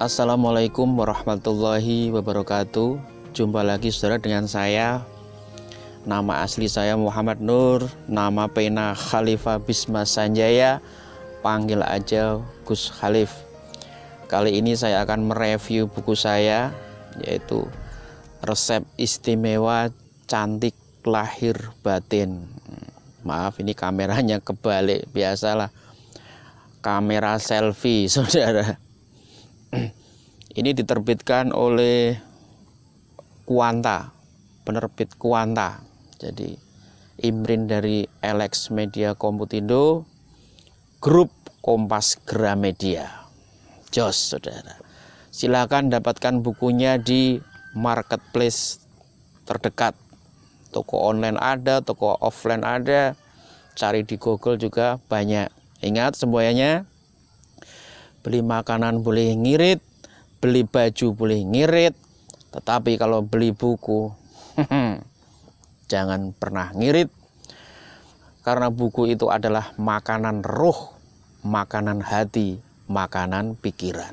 Assalamualaikum warahmatullahi wabarakatuh. Jumpa lagi saudara dengan saya. Nama asli saya Muhammad Nur, nama pena Khalifah Bisma Sanjaya, panggil aja Gus Khalif. Kali ini saya akan mereview buku saya, yaitu Resep Istimewa Cantik Lahir Batin. Maaf, ini kameranya kebalik, biasalah kamera selfie saudara. Ini diterbitkan oleh Quanta, penerbit Quanta. Jadi imprint dari Elex Media Komputindo, grup Kompas Gramedia. Jos saudara. Silakan dapatkan bukunya di marketplace terdekat. Toko online ada, toko offline ada. Cari di Google juga banyak. Ingat semuanya, beli makanan boleh ngirit, beli baju boleh ngirit, tetapi kalau beli buku jangan pernah ngirit, karena buku itu adalah makanan roh, makanan hati, makanan pikiran.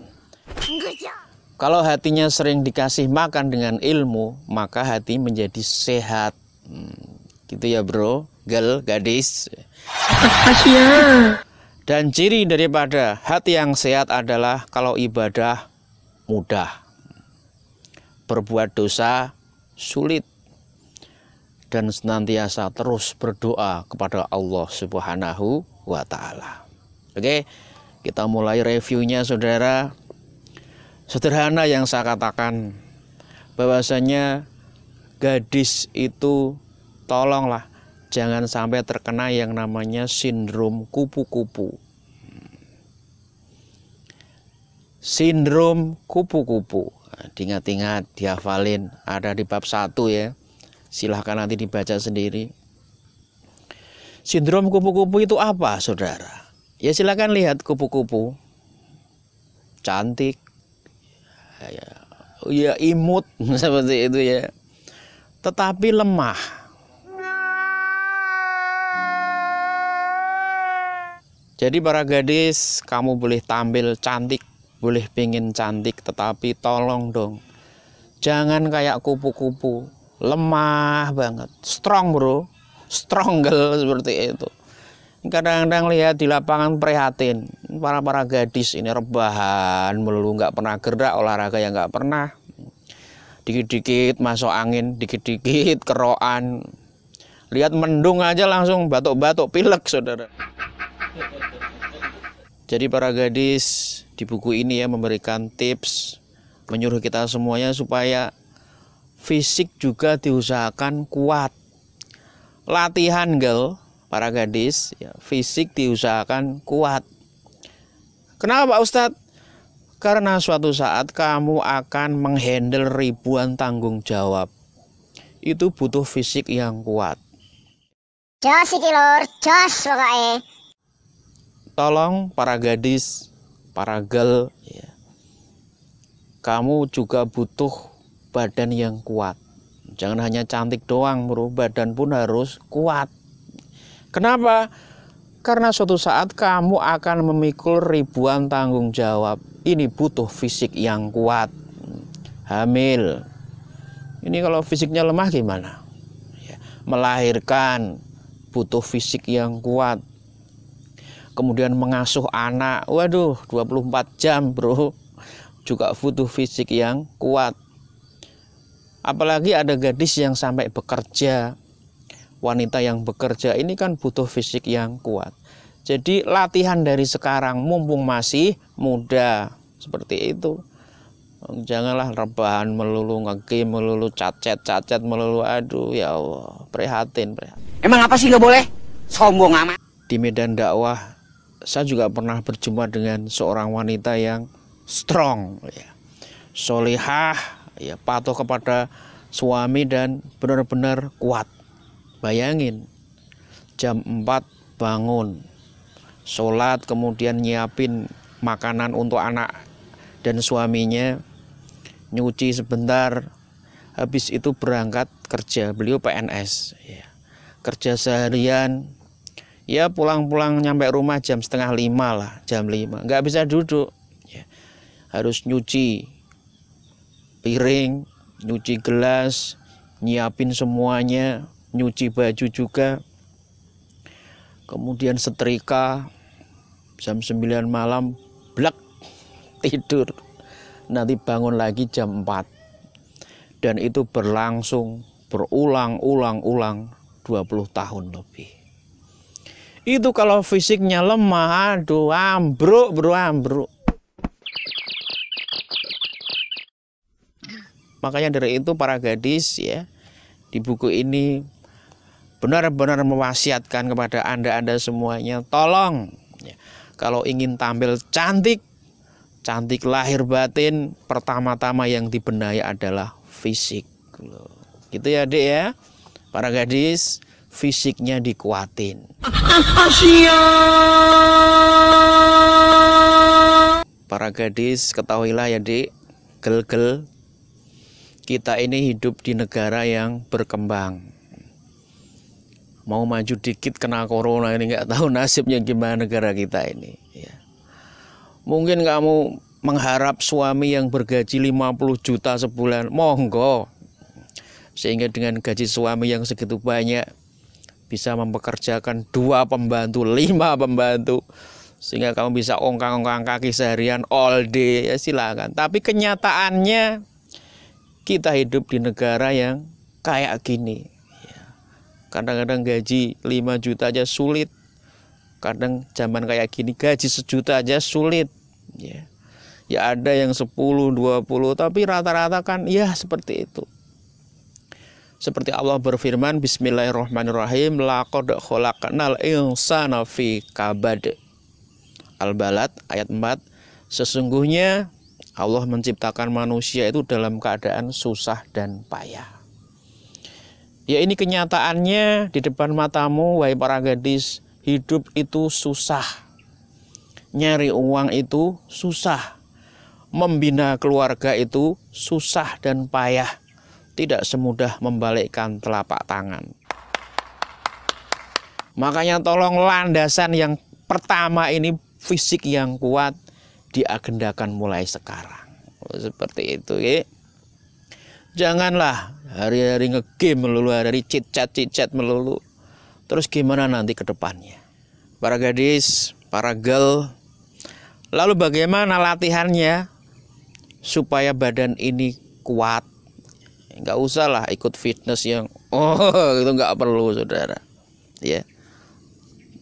Kalau hatinya sering dikasih makan dengan ilmu, maka hati menjadi sehat. Gitu ya bro, gadis. Dan ciri daripada hati yang sehat adalah kalau ibadah mudah, berbuat dosa sulit, dan senantiasa terus berdoa kepada Allah Subhanahu wa Ta'ala. Oke, kita mulai reviewnya saudara. Sederhana yang saya katakan, bahwasanya gadis itu tolonglah jangan sampai terkena yang namanya sindrom kupu-kupu. Sindrom kupu-kupu. Diingat-ingat, dihafalin, ada di bab 1 ya. Silahkan nanti dibaca sendiri. Sindrom kupu-kupu itu apa, saudara? Ya silahkan lihat kupu-kupu. Cantik. Ya imut seperti itu ya. Tetapi lemah. Jadi para gadis, kamu boleh tampil cantik, boleh pengen cantik, tetapi tolong dong, jangan kayak kupu-kupu, lemah banget, strong bro, stronggle seperti itu. Kadang-kadang lihat di lapangan prihatin, para gadis ini rebahan melulu, nggak pernah gerak, olahraga yang nggak pernah, dikit-dikit masuk angin, dikit-dikit keroan, lihat mendung aja langsung batuk-batuk, pilek saudara. Jadi para gadis, di buku ini ya memberikan tips, menyuruh kita semuanya supaya fisik juga diusahakan kuat. Latihan para gadis, ya, fisik diusahakan kuat. Kenapa Pak Ustadz? Karena suatu saat kamu akan menghandle ribuan tanggung jawab. Itu butuh fisik yang kuat. Jos iki lur, jos pokoknya. Tolong para gadis, para girl, ya, kamu juga butuh badan yang kuat. Jangan hanya cantik doang bro, badan pun harus kuat. Kenapa? Karena suatu saat kamu akan memikul ribuan tanggung jawab. Ini butuh fisik yang kuat. Hamil, ini kalau fisiknya lemah gimana? Ya, melahirkan, butuh fisik yang kuat. Kemudian mengasuh anak, waduh 24 jam bro, juga butuh fisik yang kuat. Apalagi ada gadis yang sampai bekerja, wanita yang bekerja, ini kan butuh fisik yang kuat. Jadi latihan dari sekarang mumpung masih muda, seperti itu. Janganlah rebahan melulu, ngegame melulu, cacet melulu, aduh ya Allah, prihatin. Emang apa sih nggak boleh? Sombong amat. Di medan dakwah saya juga pernah berjumpa dengan seorang wanita yang strong, ya, solihah, ya, patuh kepada suami dan benar-benar kuat. Bayangin, jam 4 bangun, sholat, kemudian nyiapin makanan untuk anak dan suaminya, nyuci sebentar, habis itu berangkat kerja. Beliau PNS, ya, kerja seharian. Ya pulang-pulang nyampe rumah jam 4:30 lah, jam 5, nggak bisa duduk. Ya. harus nyuci piring, nyuci gelas, nyiapin semuanya, nyuci baju juga. Kemudian setrika, jam 9 malam, blek, tidur. Nanti bangun lagi jam 4. Dan itu berlangsung, berulang-ulang 20 tahun lebih. Itu kalau fisiknya lemah, aduh, ambruk bro, ambruk. Makanya dari itu para gadis ya, di buku ini benar-benar mewasiatkan kepada anda semuanya, tolong ya, kalau ingin tampil cantik, cantik lahir batin, pertama-tama yang dibenahi adalah fisik. Gitu ya Dek ya, para gadis, fisiknya dikuatin. Para gadis, ketahuilah ya Dek, gel-gel, kita ini hidup di negara yang berkembang. Mau maju dikit kena corona ini, nggak tahu nasibnya gimana negara kita ini ya. Mungkin kamu mengharap suami yang bergaji 50 juta sebulan, monggo. Sehingga dengan gaji suami yang segitu banyak bisa mempekerjakan 2 pembantu, 5 pembantu, sehingga kamu bisa ongkang-ongkang kaki seharian all day, ya silakan. Tapi kenyataannya kita hidup di negara yang kayak gini. Kadang-kadang gaji 5 juta aja sulit. Kadang zaman kayak gini gaji 1 juta aja sulit. Ya ada yang 10, 20, tapi rata-rata kan ya seperti itu. Seperti Allah berfirman, Bismillahirrahmanirrahim, laqad khalaqnal insana fi kabad. Al-Balad ayat 4. Sesungguhnya Allah menciptakan manusia itu dalam keadaan susah dan payah. Ya ini kenyataannya di depan matamu, wahai para gadis. Hidup itu susah, nyari uang itu susah, membina keluarga itu susah dan payah, tidak semudah membalikkan telapak tangan. Makanya tolong landasan yang pertama ini, fisik yang kuat, diagendakan mulai sekarang. Seperti itu ya. Janganlah hari-hari nge-game melulu, hari-hari chit-chat melulu. Terus gimana nanti ke depannya? Para gadis, para girl, lalu bagaimana latihannya supaya badan ini kuat? Enggak usah lah ikut fitness yang itu enggak perlu saudara. Ya.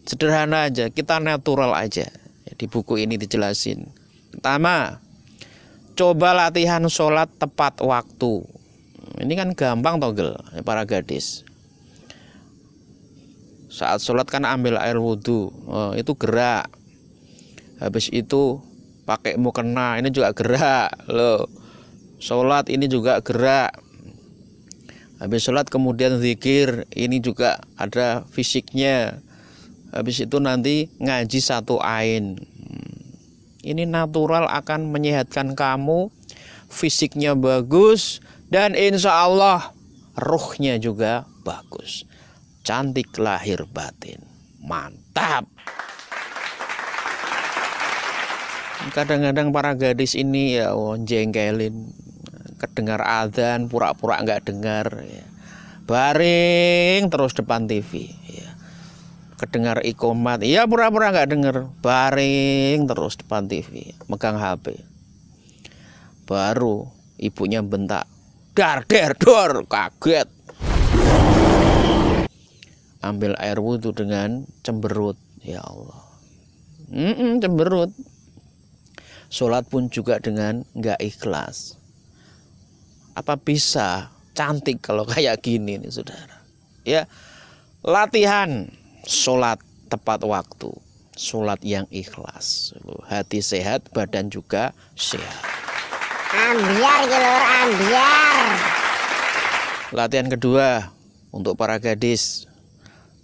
Sederhana aja, kita natural aja. Di buku ini dijelasin. Pertama, coba latihan sholat tepat waktu. Ini kan gampang togel para gadis. Saat sholat kan ambil air wudhu, itu gerak. Habis itu pakai mukena, ini juga gerak loh. Sholat ini juga gerak. Habis sholat kemudian zikir, ini juga ada fisiknya. Habis itu nanti ngaji 1 ain. Ini natural akan menyehatkan kamu, fisiknya bagus, dan insya Allah ruhnya juga bagus. Cantik lahir batin, mantap. Kadang-kadang para gadis ini ya jengkelin, kedengar adzan pura-pura nggak dengar, ya. Baring terus depan TV, ya. Kedengar iqomat, ya pura-pura nggak dengar, baring terus depan TV, megang HP. Baru ibunya bentak, dar dor, kaget. Ambil air wudhu dengan cemberut, ya Allah. Cemberut. Sholat pun juga dengan nggak ikhlas. Apa bisa cantik kalau kayak gini nih saudara? Ya, latihan sholat tepat waktu, sholat yang ikhlas, hati sehat, badan juga sehat. Ambiar gelor, ambiar. Latihan kedua untuk para gadis.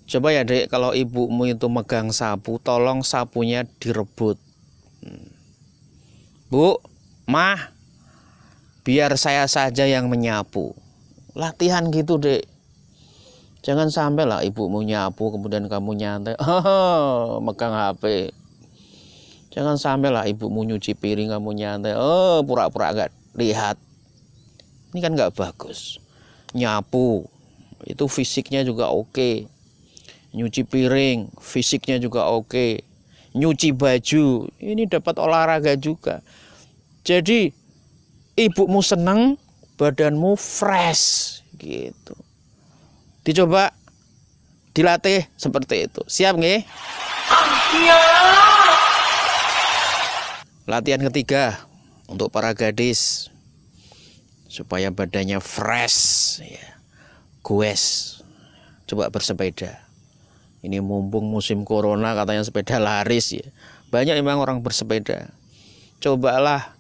Coba ya Dek, kalau ibumu itu megang sapu, tolong sapunya direbut. Bu, Mah, biar saya saja yang menyapu. Latihan gitu Dek. Jangan sampai lah ibumu nyapu kemudian kamu nyantai, megang HP. Jangan sampai lah ibumu nyuci piring kamu nyantai, oh pura-pura nggak lihat. Ini kan nggak bagus. Nyapu itu fisiknya juga oke. Nyuci piring fisiknya juga oke. Nyuci baju ini dapat olahraga juga. Jadi ibumu seneng, badanmu fresh gitu. Dicoba dilatih seperti itu. Siap nggih? Latihan ketiga untuk para gadis supaya badannya fresh ya. Goes. Coba bersepeda. Ini mumpung musim corona katanya sepeda laris ya. Banyak memang orang bersepeda. Cobalah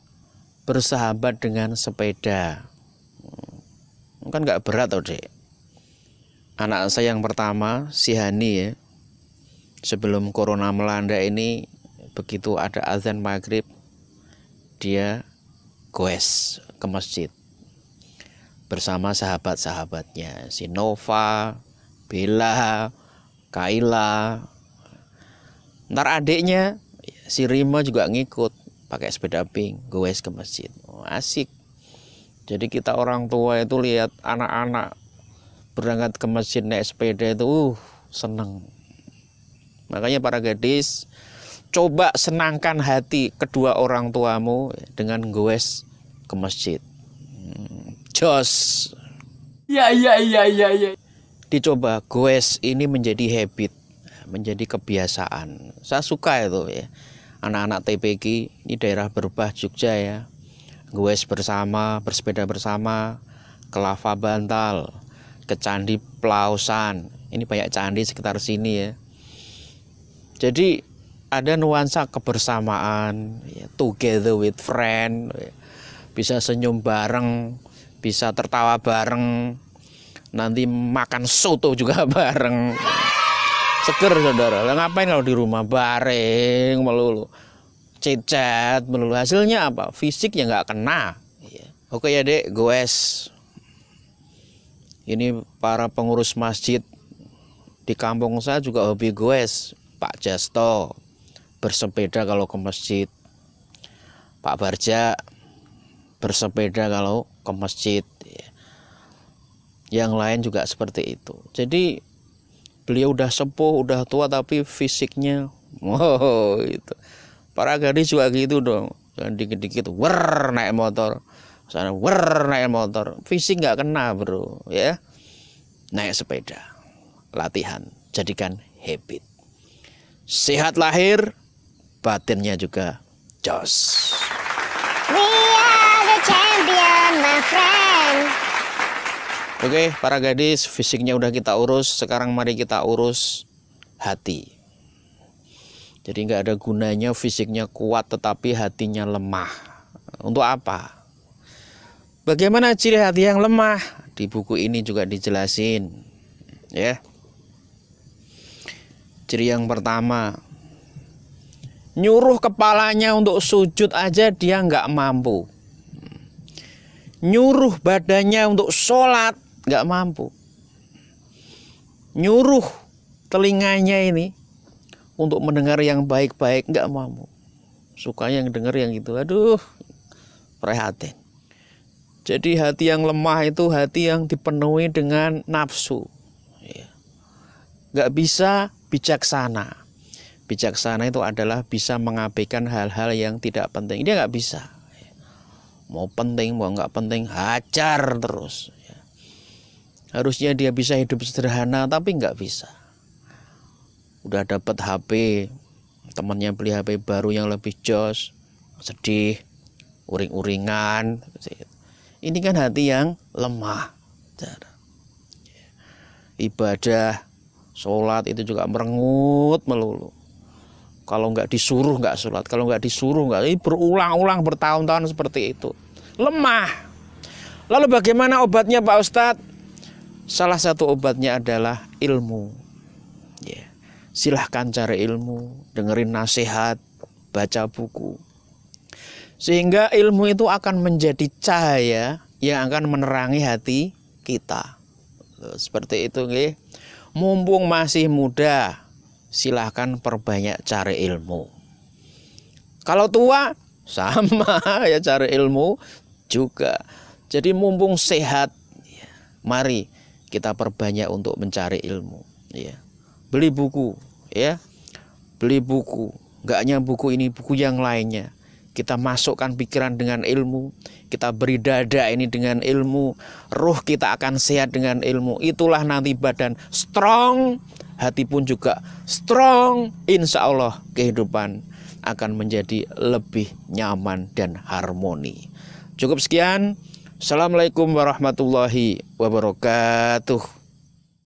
bersahabat dengan sepeda. Kan nggak berat toh, Dek. Anak saya yang pertama, si Hani ya. Sebelum corona melanda ini, begitu ada azan maghrib, dia goes ke masjid bersama sahabat-sahabatnya, si Nova, Bella, Kaila. Ntar adiknya si Rima juga ngikut pakai sepeda pink, goes ke masjid. Asik. Jadi kita orang tua itu lihat anak-anak berangkat ke masjid naik sepeda itu seneng. Makanya para gadis, coba senangkan hati kedua orang tuamu dengan goes ke masjid. Jos. Ya. Dicoba goes ini menjadi habit, menjadi kebiasaan. Saya suka itu ya. Anak-anak TPG ini daerah Berbah Jogja ya. Goes bersama, bersepeda bersama ke Lava Bantal, ke Candi Plausan. Ini banyak candi sekitar sini ya. Jadi ada nuansa kebersamaan, ya, together with friend, ya. Bisa senyum bareng, bisa tertawa bareng, nanti makan soto juga bareng. Seger saudara. Lah ngapain kalau di rumah bareng melulu, cicat melulu, hasilnya apa? Fisik ya nggak kena. Oke ya Dek, goes. Ini para pengurus masjid di kampung saya juga hobi goes. Pak Jasto bersepeda kalau ke masjid, Pak Barja bersepeda kalau ke masjid, yang lain juga seperti itu. Jadi beliau udah sepuh, udah tua, tapi fisiknya itu. Para gadis juga gitu dong, jangan dikit-dikit wer naik motor, sana wer naik motor, fisik nggak kena bro ya. Naik sepeda, latihan, jadikan habit. Sehat lahir, batinnya juga jos. We are the champion, my friend. Oke, para gadis, fisiknya udah kita urus. Sekarang mari kita urus hati. Jadi nggak ada gunanya fisiknya kuat tetapi hatinya lemah. Untuk apa? Bagaimana ciri hati yang lemah? Di buku ini juga dijelasin, ya. Ciri yang pertama, nyuruh kepalanya untuk sujud aja dia nggak mampu. Nyuruh badannya untuk sholat nggak mampu. Nyuruh telinganya ini untuk mendengar yang baik-baik nggak mampu. Sukanya yang dengar yang gitu, aduh, prihatin. Jadi hati yang lemah itu hati yang dipenuhi dengan nafsu. Nggak bisa bijaksana. Bijaksana itu adalah bisa mengabaikan hal-hal yang tidak penting. Dia nggak bisa. Mau penting, mau nggak penting, hajar terus. Harusnya dia bisa hidup sederhana, tapi nggak bisa. Udah dapat HP, temannya beli HP baru yang lebih jos, sedih, uring-uringan. Ini kan hati yang lemah. Ibadah, sholat itu juga merengut melulu. Kalau nggak disuruh nggak sholat, kalau nggak disuruh nggak. Ini berulang-ulang bertahun-tahun seperti itu. Lemah. Lalu bagaimana obatnya Pak Ustadz? Salah satu obatnya adalah ilmu. Silahkan cari ilmu, dengerin nasihat, baca buku. Sehingga ilmu itu akan menjadi cahaya yang akan menerangi hati kita. Seperti itu nggih. Mumpung masih muda, silahkan perbanyak cari ilmu. Kalau tua sama ya, cari ilmu juga. Jadi mumpung sehat, ya, mari kita perbanyak untuk mencari ilmu. Ya. Beli buku, ya, beli buku. Nggak hanya buku ini, buku yang lainnya. Kita masukkan pikiran dengan ilmu, kita beri dada ini dengan ilmu, ruh kita akan sehat dengan ilmu. Itulah nanti badan strong, hati pun juga strong. Insya Allah kehidupan akan menjadi lebih nyaman dan harmoni. Cukup sekian. Assalamualaikum warahmatullahi wabarakatuh.